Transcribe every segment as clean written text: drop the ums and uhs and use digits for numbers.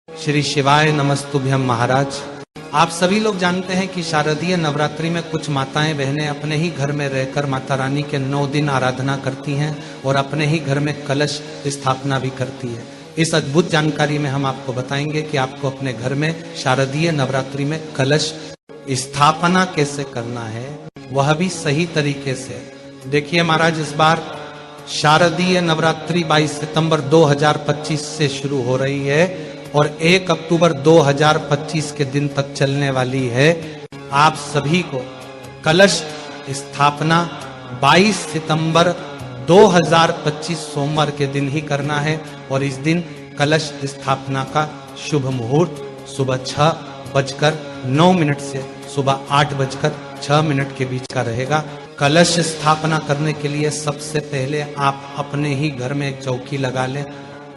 श्री शिवाय नमस्तुभ्यम महाराज। आप सभी लोग जानते हैं कि शारदीय नवरात्रि में कुछ माताएं बहनें अपने ही घर में रहकर माता रानी के 9 दिन आराधना करती हैं और अपने ही घर में कलश स्थापना भी करती है। इस अद्भुत जानकारी में हम आपको बताएंगे कि आपको अपने घर में शारदीय नवरात्रि में कलश स्थापना कैसे करना है, वह भी सही तरीके से। देखिए महाराज, इस बार शारदीय नवरात्रि 22 सितंबर 2025 से शुरू हो रही है और 1 अक्टूबर 2025 के दिन तक चलने वाली है। आप सभी को कलश स्थापना 22 सितंबर 2025 सोमवार के दिन ही करना है और इस दिन कलश स्थापना का शुभ मुहूर्त सुबह 6:09 से सुबह 8:06 के बीच का रहेगा। कलश स्थापना करने के लिए सबसे पहले आप अपने ही घर में एक चौकी लगा लें,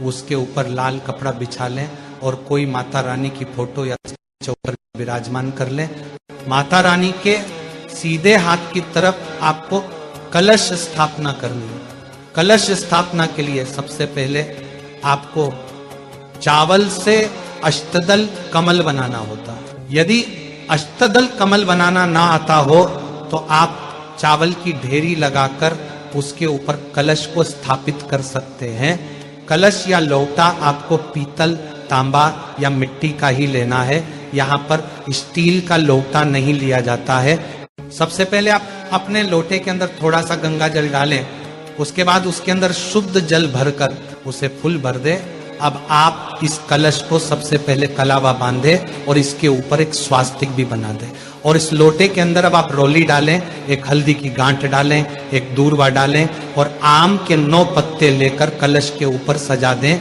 उसके ऊपर लाल कपड़ा बिछा लें और कोई माता रानी की फोटो या चौकर विराजमान कर लें। माता रानी के सीधे हाथ की तरफ आपको कलश स्थापना करनी है। कलश स्थापना के लिए सबसे पहले आपको चावल से अष्टदल कमल बनाना होता है। यदि अष्टदल कमल बनाना ना आता हो तो आप चावल की ढेरी लगाकर उसके ऊपर कलश को स्थापित कर सकते हैं। कलश या लोटा आपको पीतल, तांबा या मिट्टी का ही लेना है। यहाँ पर स्टील का लोटा नहीं लिया जाता है। सबसे पहले आप अपने लोटे के अंदर थोड़ा सा गंगा जल डालें, उसके बाद उसके अंदर शुद्ध जल भरकर उसे फुल भर दें। अब आप इस कलश को सबसे पहले कलावा बांधे और इसके ऊपर एक स्वास्तिक भी बना दें और इस लोटे के अंदर अब आप रोली डालें, एक हल्दी की गांठ डालें, एक दूर्वा डालें और आम के 9 पत्ते लेकर कलश के ऊपर सजा दें।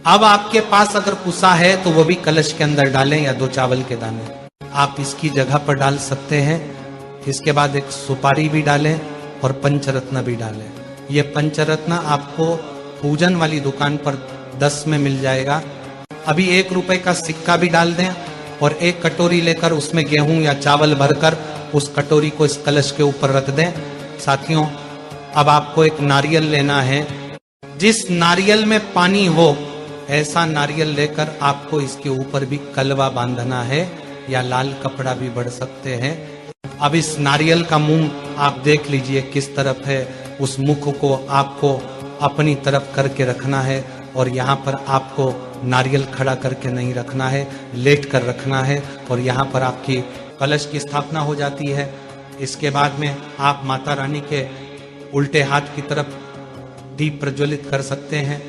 अब आपके पास अगर कुसा है तो वो भी कलश के अंदर डालें या 2 चावल के दाने आप इसकी जगह पर डाल सकते हैं। इसके बाद एक सुपारी भी डालें और पंचरत्न भी डालें। ये पंचरत्न आपको पूजन वाली दुकान पर 10 में मिल जाएगा। अभी 1 रुपए का सिक्का भी डाल दें और एक कटोरी लेकर उसमें गेहूं या चावल भरकर उस कटोरी को इस कलश के ऊपर रख दें। साथियों, अब आपको एक नारियल लेना है। जिस नारियल में पानी हो ऐसा नारियल लेकर आपको इसके ऊपर भी कलवा बांधना है या लाल कपड़ा भी बढ़ सकते हैं। अब इस नारियल का मुंह आप देख लीजिए किस तरफ है, उस मुख को आपको अपनी तरफ करके रखना है और यहाँ पर आपको नारियल खड़ा करके नहीं रखना है, लेट कर रखना है और यहाँ पर आपकी कलश की स्थापना हो जाती है। इसके बाद में आप माता रानी के उल्टे हाथ की तरफ दीप प्रज्वलित कर सकते हैं।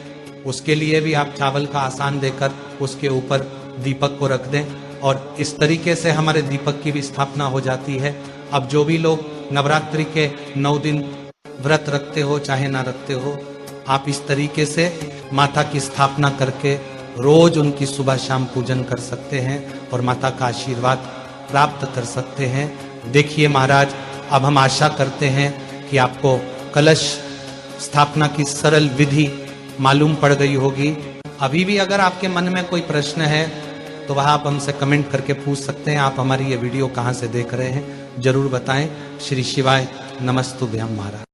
उसके लिए भी आप चावल का आसान देकर उसके ऊपर दीपक को रख दें और इस तरीके से हमारे दीपक की भी स्थापना हो जाती है। अब जो भी लोग नवरात्रि के 9 दिन व्रत रखते हो चाहे ना रखते हो, आप इस तरीके से माता की स्थापना करके रोज उनकी सुबह शाम पूजन कर सकते हैं और माता का आशीर्वाद प्राप्त कर सकते हैं। देखिए महाराज, अब हम आशा करते हैं कि आपको कलश स्थापना की सरल विधि मालूम पड़ गई होगी। अभी भी अगर आपके मन में कोई प्रश्न है तो वह आप हमसे कमेंट करके पूछ सकते हैं। आप हमारी ये वीडियो कहाँ से देख रहे हैं जरूर बताएं। श्री शिवाय नमस्तुभ्यम महाराज।